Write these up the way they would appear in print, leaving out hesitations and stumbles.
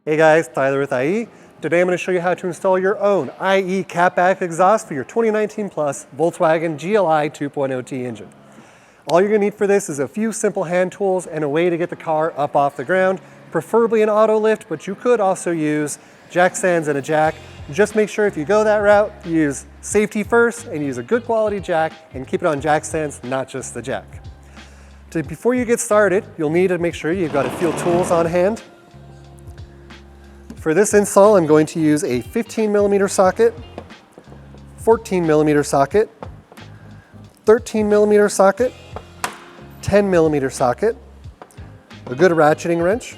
Hey guys, Tyler with IE. Today I'm going to show you how to install your own IE Catback exhaust for your 2019 Plus Volkswagen GLI 2.0T engine. All you're going to need for this is a few simple hand tools and a way to get the car up off the ground, preferably an auto lift, but you could also use jack stands and a jack. Just make sure if you go that route, you use safety first and use a good quality jack and keep it on jack stands, not just the jack. Before you get started, you'll need to make sure you've got a few tools on hand. For this install, I'm going to use a 15mm socket, 14mm socket, 13mm socket, 10mm socket, a good ratcheting wrench.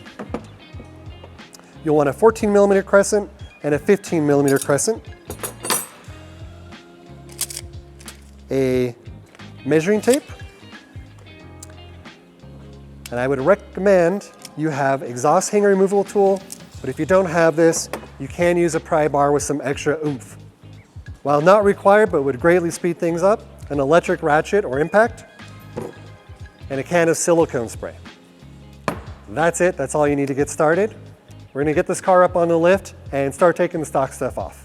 You'll want a 14mm crescent and a 15mm crescent, a measuring tape, and I would recommend you have exhaust hanger removable tool. But if you don't have this, you can use a pry bar with some extra oomph. While not required, but would greatly speed things up, an electric ratchet or impact, and a can of silicone spray. That's it, that's all you need to get started. We're gonna get this car up on the lift and start taking the stock stuff off.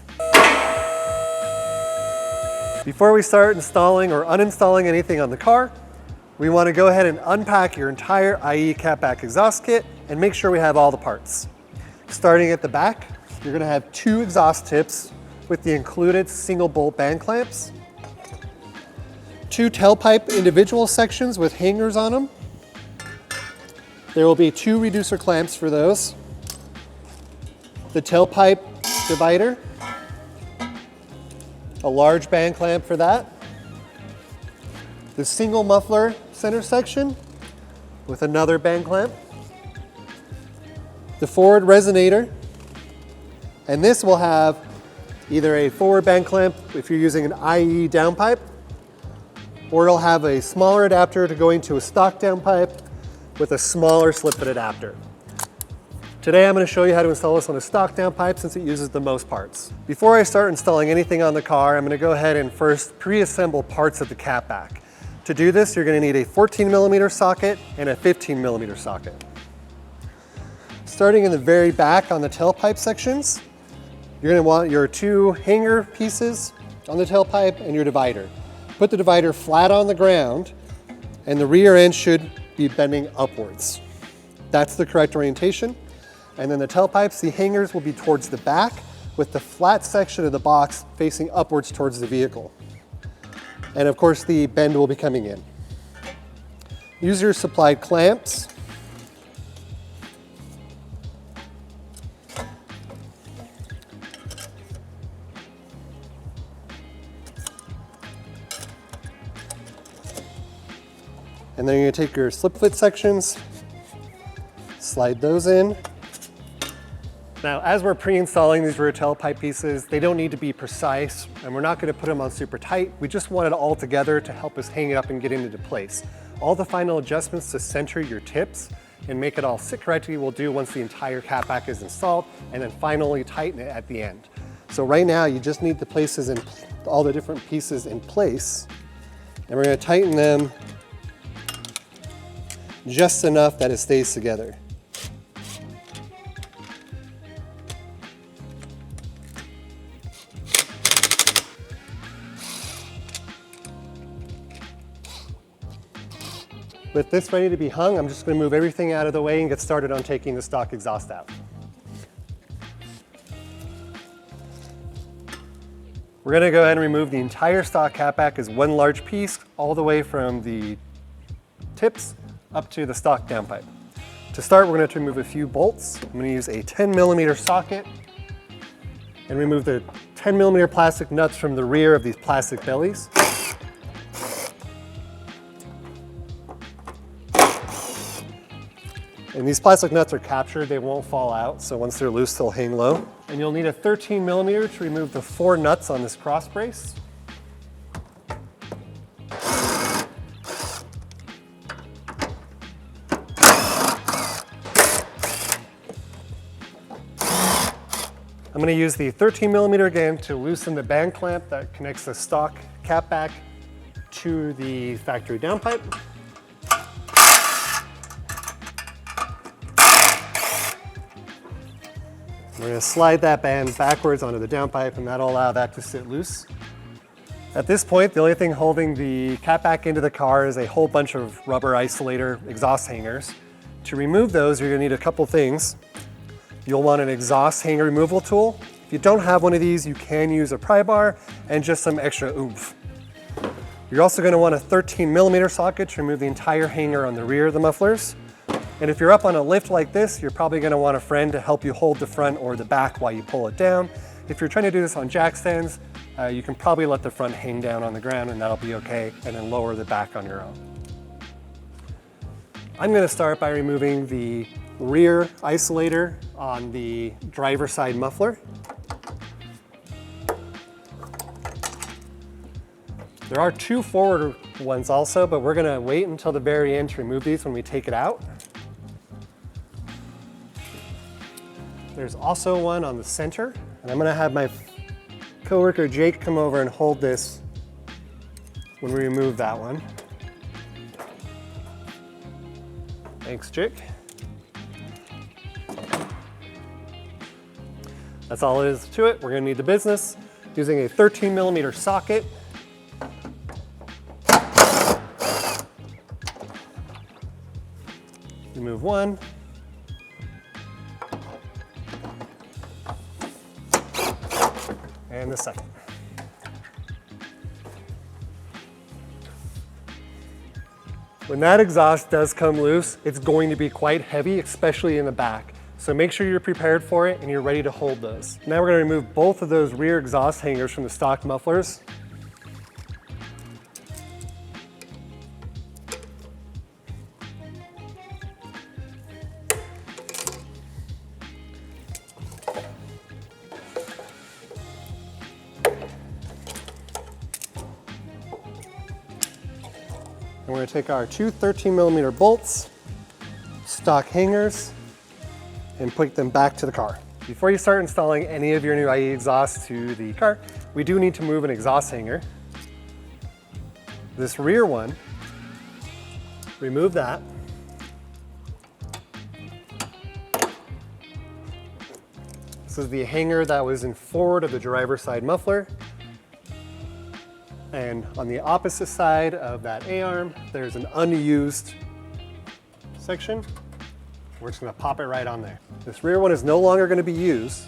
Before we start installing or uninstalling anything on the car, we wanna go ahead and unpack your entire IE Catback exhaust kit and make sure we have all the parts. Starting at the back, you're going to have two exhaust tips with the included single bolt band clamps, two tailpipe individual sections with hangers on them. There will be two reducer clamps for those, the tailpipe divider, a large band clamp for that, the single muffler center section with another band clamp, the forward resonator, and this will have either a forward band clamp if you're using an IE downpipe, or it'll have a smaller adapter to go into a stock downpipe with a smaller slip-fit adapter. Today I'm going to show you how to install this on a stock downpipe since it uses the most parts. Before I start installing anything on the car, I'm going to go ahead and first pre-assemble parts of the Catback. To do this, you're going to need a 14mm socket and a 15mm socket. Starting in the very back on the tailpipe sections, you're going to want your two hanger pieces on the tailpipe and your divider. Put the divider flat on the ground and the rear end should be bending upwards. That's the correct orientation. And then the tailpipes, the hangers will be towards the back with the flat section of the box facing upwards towards the vehicle. And of course the bend will be coming in. Use your supplied clamps. And then you're going to take your slip fit sections, slide those in. Now, as we're pre-installing these rear tailpipe pieces, they don't need to be precise, and we're not going to put them on super tight. We just want it all together to help us hang it up and get into place. All the final adjustments to center your tips and make it all sit correctly we'll do once the entire Catback is installed, and then finally tighten it at the end. So right now, you just need the places in all the different pieces in place, and we're going to tighten them just enough that it stays together. With this ready to be hung, I'm just going to move everything out of the way and get started on taking the stock exhaust out. We're going to go ahead and remove the entire stock Catback as one large piece, all the way from the tips up to the stock downpipe. To start, we're going to remove a few bolts. I'm going to use a 10mm socket and remove the 10mm plastic nuts from the rear of these plastic bellies. And these plastic nuts are captured, they won't fall out, so once they're loose, they'll hang low. And you'll need a 13mm to remove the 4 nuts on this cross brace. I'm going to use the 13mm again to loosen the band clamp that connects the stock Catback to the factory downpipe. We're going to slide that band backwards onto the downpipe, and that'll allow that to sit loose. At this point, the only thing holding the catback into the car is a whole bunch of rubber isolator exhaust hangers. To remove those, you're going to need a couple things. You'll want an exhaust hanger removal tool. If you don't have one of these, you can use a pry bar and just some extra oomph. You're also going to want a 13mm socket to remove the entire hanger on the rear of the mufflers. And if you're up on a lift like this, you're probably going to want a friend to help you hold the front or the back while you pull it down. If you're trying to do this on jack stands, you can probably let the front hang down on the ground and that'll be okay, and then lower the back on your own. I'm going to start by removing the rear isolator on the driver's side muffler. There are two forward ones also, but we're going to wait until the very end to remove these when we take it out. There's also one on the center, and I'm going to have my coworker Jake come over and hold this when we remove that one. Thanks, Jake. That's all it is to it. We're going to need the business. Using a 13mm socket. Remove one. And the second. When that exhaust does come loose, it's going to be quite heavy, especially in the back. So make sure you're prepared for it and you're ready to hold those. Now we're going to remove both of those rear exhaust hangers from the stock mufflers. And we're going to take our two 13mm bolts, stock hangers, and put them back to the car. Before you start installing any of your new IE exhausts to the car, we do need to move an exhaust hanger. This rear one, remove that. This is the hanger that was in forward of the driver's side muffler. And on the opposite side of that A-arm, there's an unused section. We're just going to pop it right on there. This rear one is no longer going to be used.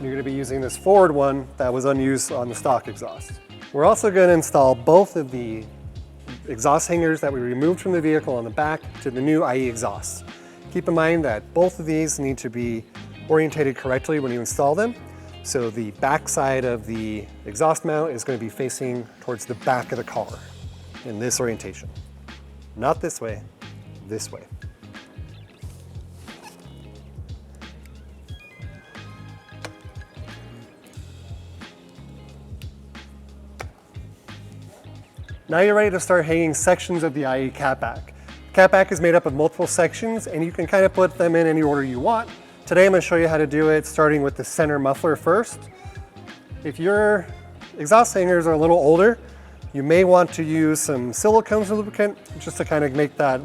You're going to be using this forward one that was unused on the stock exhaust. We're also going to install both of the exhaust hangers that we removed from the vehicle on the back to the new IE exhausts. Keep in mind that both of these need to be orientated correctly when you install them. So the back side of the exhaust mount is going to be facing towards the back of the car in this orientation. Not this way, this way. Now you're ready to start hanging sections of the IE catback. Catback is made up of multiple sections and you can kind of put them in any order you want. Today I'm going to show you how to do it starting with the center muffler first. If your exhaust hangers are a little older, you may want to use some silicone lubricant just to kind of make that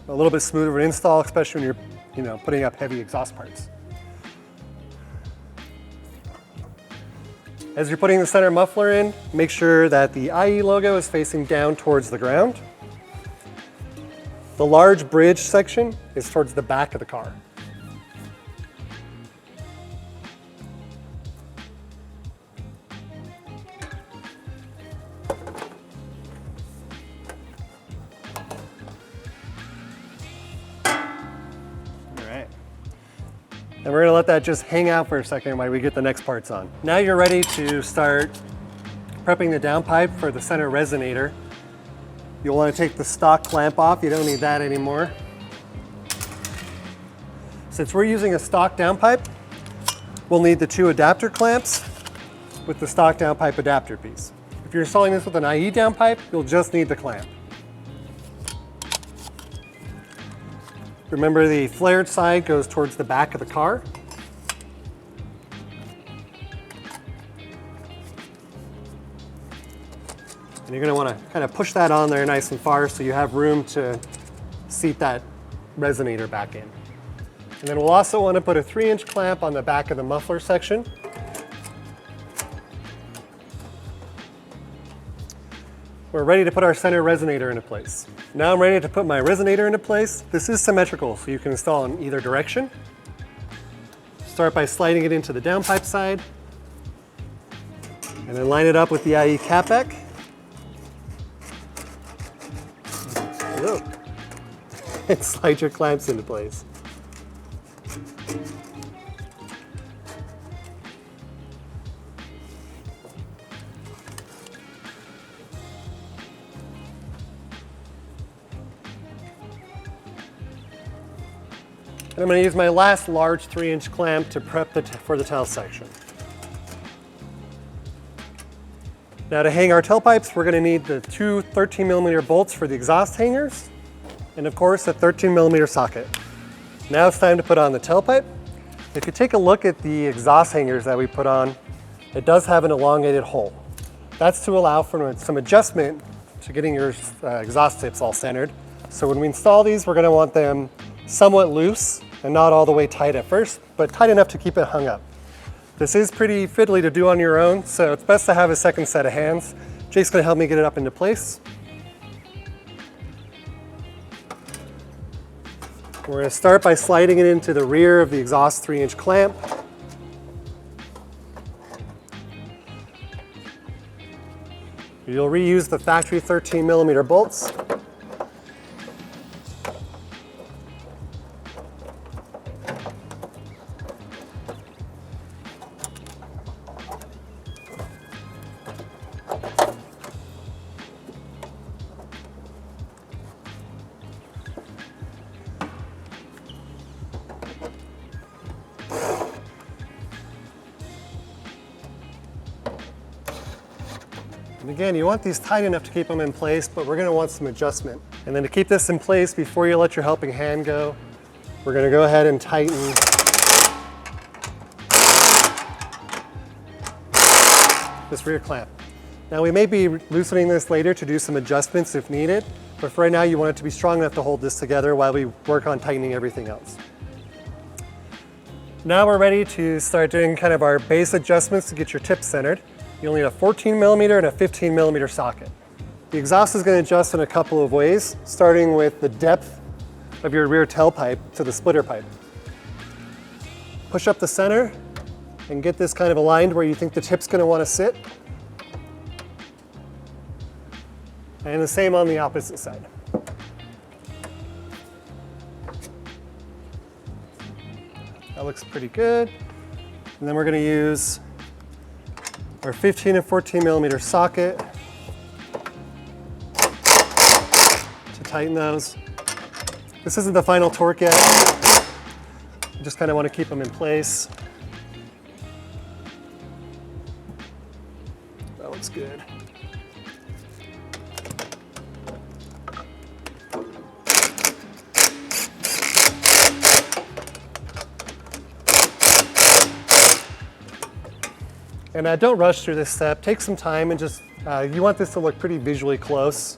a little bit smoother of an install, especially when you're putting up heavy exhaust parts. As you're putting the center muffler in, make sure that the IE logo is facing down towards the ground. The large bridge section is towards the back of the car. And we're going to let that just hang out for a second while we get the next parts on. Now you're ready to start prepping the downpipe for the center resonator. You'll want to take the stock clamp off. You don't need that anymore. Since we're using a stock downpipe, we'll need the two adapter clamps with the stock downpipe adapter piece. If you're installing this with an IE downpipe, you'll just need the clamp. Remember, the flared side goes towards the back of the car. And you're going to want to kind of push that on there nice and far so you have room to seat that resonator back in. And then we'll also want to put a 3-inch clamp on the back of the muffler section. We're ready to put our center resonator into place. Now I'm ready to put my resonator into place. This is symmetrical, so you can install in either direction. Start by sliding it into the downpipe side, and then line it up with the IE Catback. And slide your clamps into place. And I'm going to use my last large 3-inch clamp to prep for the tail section. Now to hang our tailpipes, we're going to need the two 13mm bolts for the exhaust hangers, and of course a 13mm socket. Now it's time to put on the tailpipe. If you take a look at the exhaust hangers that we put on, it does have an elongated hole. That's to allow for some adjustment to getting your exhaust tips all centered. So when we install these, we're going to want them somewhat loose and not all the way tight at first, but tight enough to keep it hung up. This is pretty fiddly to do on your own, so it's best to have a second set of hands. Jake's going to help me get it up into place. We're going to start by sliding it into the rear of the exhaust 3-inch clamp. You'll reuse the factory 13mm bolts. And again, you want these tight enough to keep them in place, but we're going to want some adjustment. And then to keep this in place before you let your helping hand go, we're going to go ahead and tighten this rear clamp. Now we may be loosening this later to do some adjustments if needed, but for right now you want it to be strong enough to hold this together while we work on tightening everything else. Now we're ready to start doing kind of our base adjustments to get your tips centered. You'll need a 14mm and a 15mm socket. The exhaust is going to adjust in a couple of ways, starting with the depth of your rear tailpipe to the splitter pipe. Push up the center and get this kind of aligned where you think the tip's going to want to sit. And the same on the opposite side. That looks pretty good. And then we're going to use our 15 and 14mm socket to tighten those. This isn't the final torque yet. You just kind of want to keep them in place. That looks good. And don't rush through this step. Take some time and just, you want this to look pretty visually close.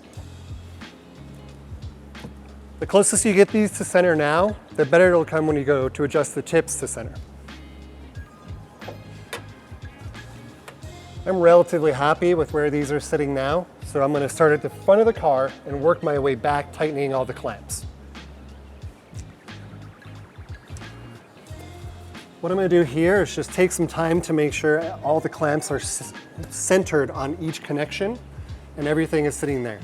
The closest you get these to center now, the better it'll come when you go to adjust the tips to center. I'm relatively happy with where these are sitting now, so I'm going to start at the front of the car and work my way back, tightening all the clamps. What I'm going to do here is just take some time to make sure all the clamps are centered on each connection and everything is sitting there.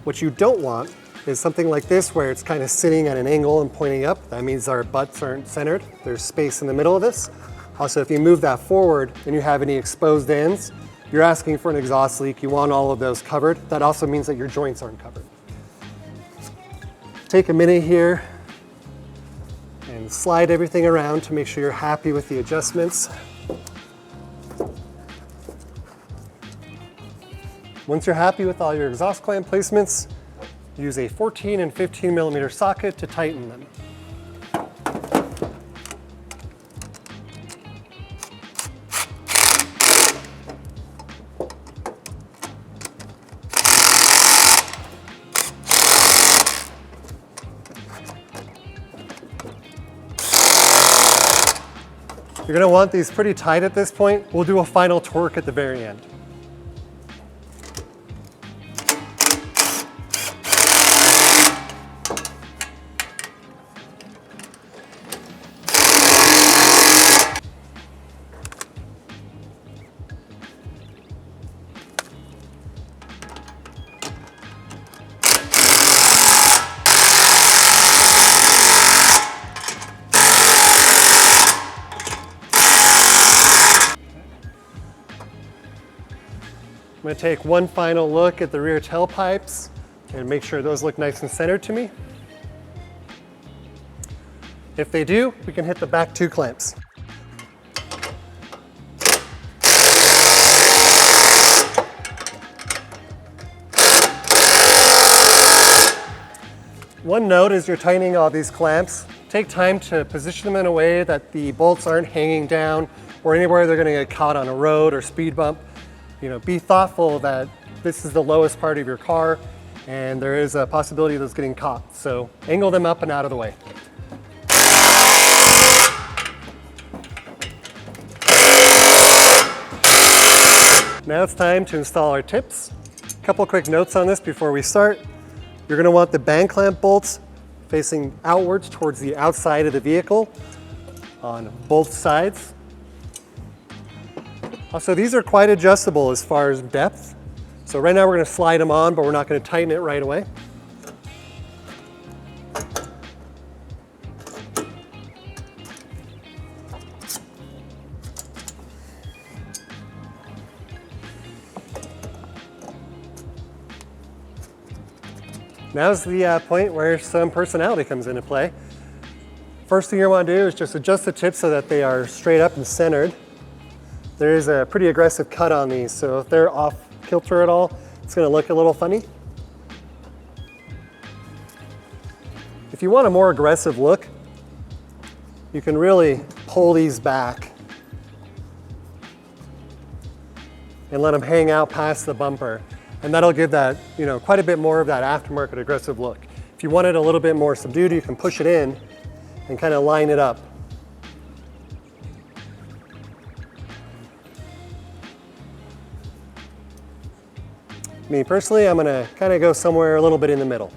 What you don't want is something like this where it's kind of sitting at an angle and pointing up. That means our butts aren't centered. There's space in the middle of this. Also, if you move that forward and you have any exposed ends, you're asking for an exhaust leak. You want all of those covered. That also means that your joints aren't covered. Take a minute here and slide everything around to make sure you're happy with the adjustments. Once you're happy with all your exhaust clamp placements, use a 14 and 15mm socket to tighten them. You're gonna want these pretty tight at this point. We'll do a final torque at the very end. I'm going to take one final look at the rear tailpipes and make sure those look nice and centered to me. If they do, we can hit the back 2 clamps. One note as you're tightening all these clamps, take time to position them in a way that the bolts aren't hanging down or anywhere they're going to get caught on a road or speed bump. You know, be thoughtful that this is the lowest part of your car and there is a possibility of those getting caught. So angle them up and out of the way. Now it's time to install our tips. A couple quick notes on this before we start. You're going to want the band clamp bolts facing outwards towards the outside of the vehicle on both sides. Also, these are quite adjustable as far as depth. So right now we're going to slide them on, but we're not going to tighten it right away. Now's the point where some personality comes into play. First thing you want to do is just adjust the tips so that they are straight up and centered. There is a pretty aggressive cut on these, so if they're off kilter at all, it's going to look a little funny. If you want a more aggressive look, you can really pull these back and let them hang out past the bumper. And that'll give that, you know, quite a bit more of that aftermarket aggressive look. If you want it a little bit more subdued, you can push it in and kind of line it up. Me personally, I'm gonna kind of go somewhere a little bit in the middle.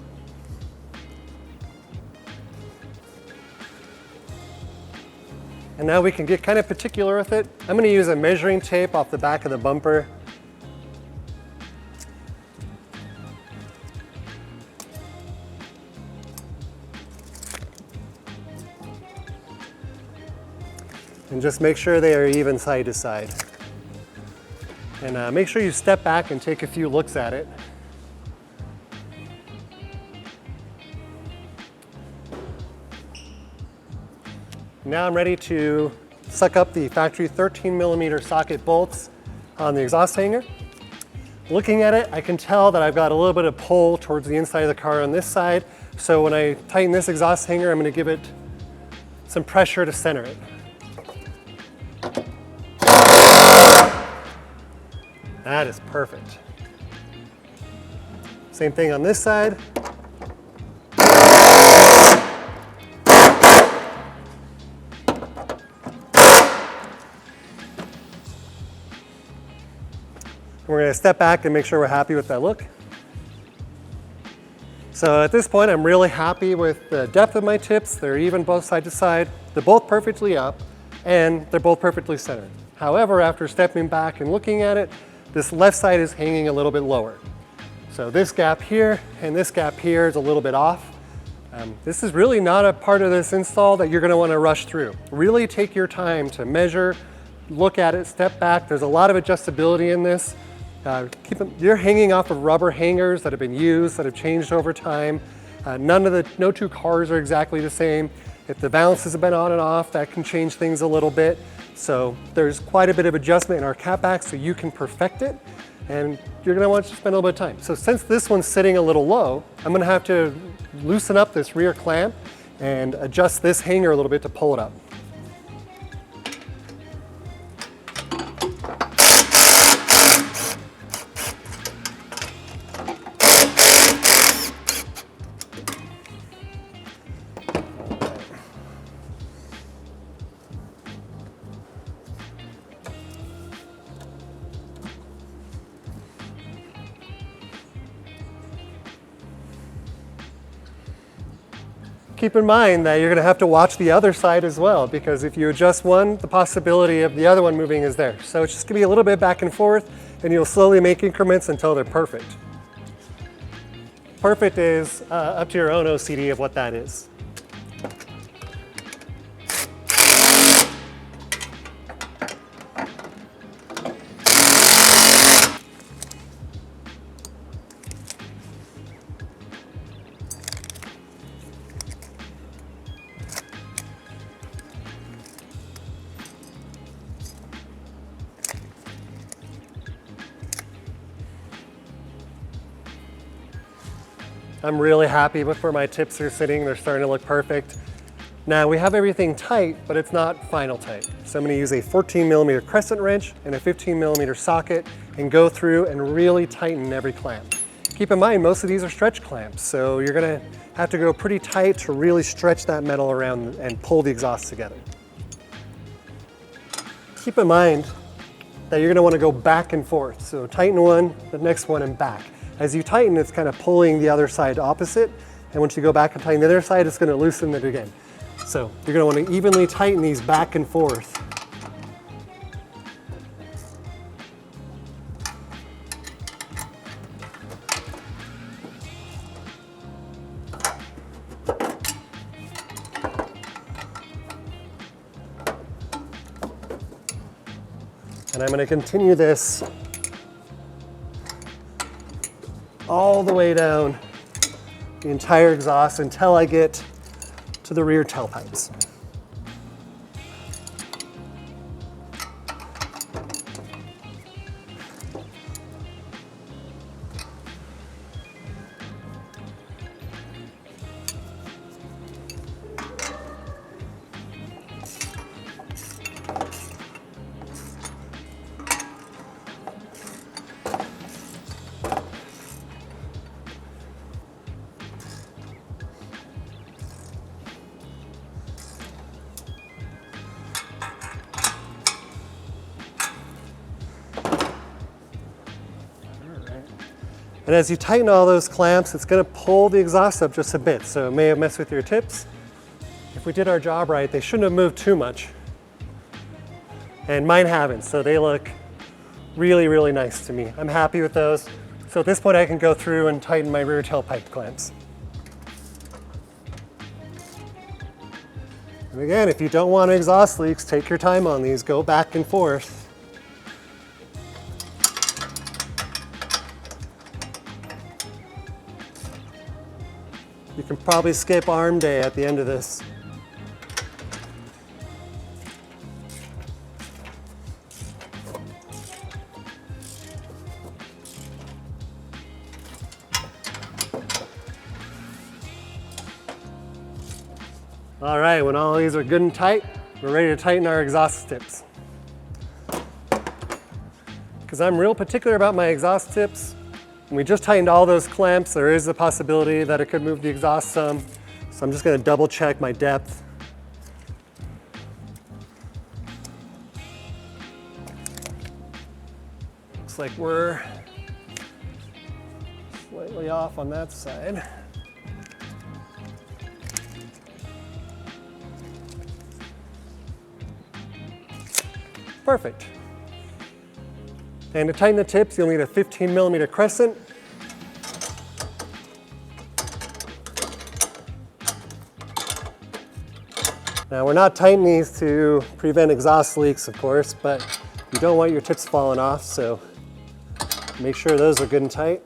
And now we can get kind of particular with it. I'm gonna use a measuring tape off the back of the bumper. And just make sure they are even side to side. And make sure you step back and take a few looks at it. Now I'm ready to suck up the factory 13mm socket bolts on the exhaust hanger. Looking at it, I can tell that I've got a little bit of pull towards the inside of the car on this side. So when I tighten this exhaust hanger, I'm going to give it some pressure to center it. That is perfect. Same thing on this side. We're going to step back and make sure we're happy with that look. So at this point, I'm really happy with the depth of my tips. They're even both side to side. They're both perfectly up and they're both perfectly centered. However, after stepping back and looking at it, this left side is hanging a little bit lower. So this gap here and this gap here is a little bit off. This is really not a part of this install that you're going to want to rush through. Really take your time to measure, look at it, step back. There's a lot of adjustability in this. You're hanging off of rubber hangers that have been used, that have changed over time. No two cars are exactly the same. If the balances have been on and off, that can change things a little bit. So there's quite a bit of adjustment in our catback so you can perfect it, and you're gonna want to spend a little bit of time. So since this one's sitting a little low, I'm gonna have to loosen up this rear clamp and adjust this hanger a little bit to pull it up. keep in mind that you're going to have to watch the other side as well, because if you adjust one, the possibility of the other one moving is there. So it's just going to be a little bit back and forth, and you'll slowly make increments until they're perfect. Perfect is up to your own OCD of what that is. I'm really happy with where my tips are sitting. They're starting to look perfect. Now we have everything tight, but it's not final tight. So I'm going to use a 14mm crescent wrench and a 15mm socket and go through and really tighten every clamp. Keep in mind, most of these are stretch clamps, so you're going to have to go pretty tight to really stretch that metal around and pull the exhaust together. Keep in mind that you're going to want to go back and forth. So tighten one, the next one, and back. As you tighten, it's kind of pulling the other side opposite, and once you go back and tighten the other side, it's going to loosen it again. So you're going to want to evenly tighten these back and forth. And I'm going to continue this all the way down the entire exhaust until I get to the rear tailpipes. And as you tighten all those clamps, it's going to pull the exhaust up just a bit, so it may have messed with your tips. If we did our job right, they shouldn't have moved too much. And mine haven't, so they look really, really nice to me. I'm happy with those. So at this point, I can go through and tighten my rear tailpipe clamps. And again, if you don't want exhaust leaks, take your time on these, go back and forth. You can probably skip arm day at the end of this. All right, when all these are good and tight, we're ready to tighten our exhaust tips. Because I'm real particular about my exhaust tips. We just tightened all those clamps. There is a possibility that it could move the exhaust some. So I'm just going to double check my depth. Looks like we're slightly off on that side. Perfect. And to tighten the tips, you'll need a 15mm crescent. Now we're not tightening these to prevent exhaust leaks, of course, but you don't want your tips falling off, so make sure those are good and tight.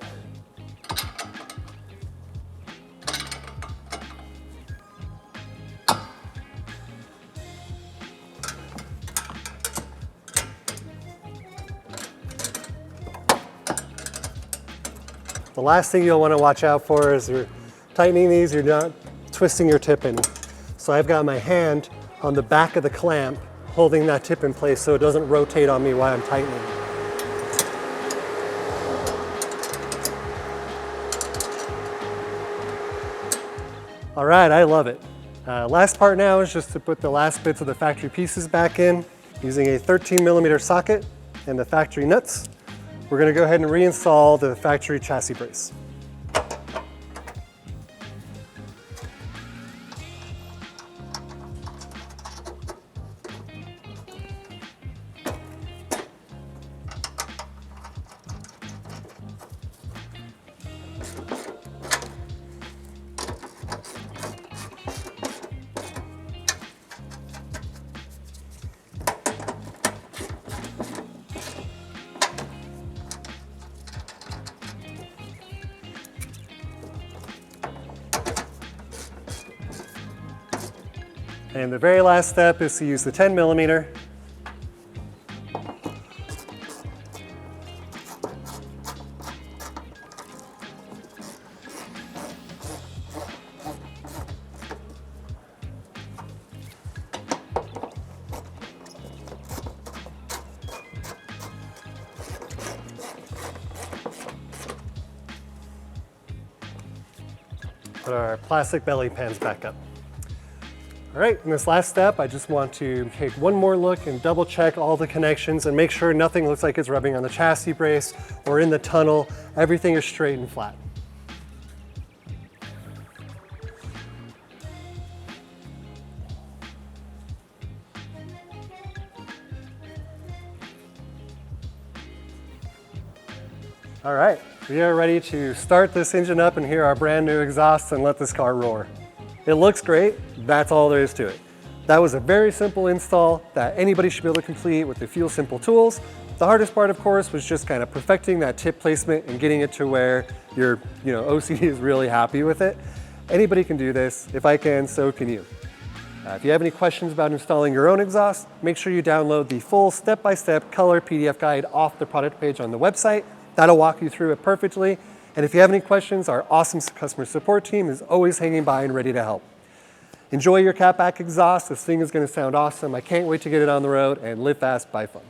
The last thing you'll want to watch out for is you're tightening these, you're not twisting your tip in. So I've got my hand on the back of the clamp holding that tip in place so it doesn't rotate on me while I'm tightening. All right, I love it. Last part now is just to put the last bits of the factory pieces back in using a 13mm socket and the factory nuts. We're going to go ahead and reinstall the factory chassis brace. And the very last step is to use the 10mm. Put our plastic belly pans back up. All right, in this last step, I just want to take one more look and double check all the connections and make sure nothing looks like it's rubbing on the chassis brace or in the tunnel. Everything is straight and flat. All right, we are ready to start this engine up and hear our brand new exhaust and let this car roar. It looks great, that's all there is to it. That was a very simple install that anybody should be able to complete with a few simple tools. The hardest part, of course, was just kind of perfecting that tip placement and getting it to where your OCD is really happy with it. Anybody can do this. If I can, so can you. If you have any questions about installing your own exhaust, make sure you download the full step-by-step color PDF guide off the product page on the website. That'll walk you through it perfectly. And if you have any questions, our awesome customer support team is always hanging by and ready to help. Enjoy your Catback exhaust. This thing is going to sound awesome. I can't wait to get it on the road and live fast, buy fun.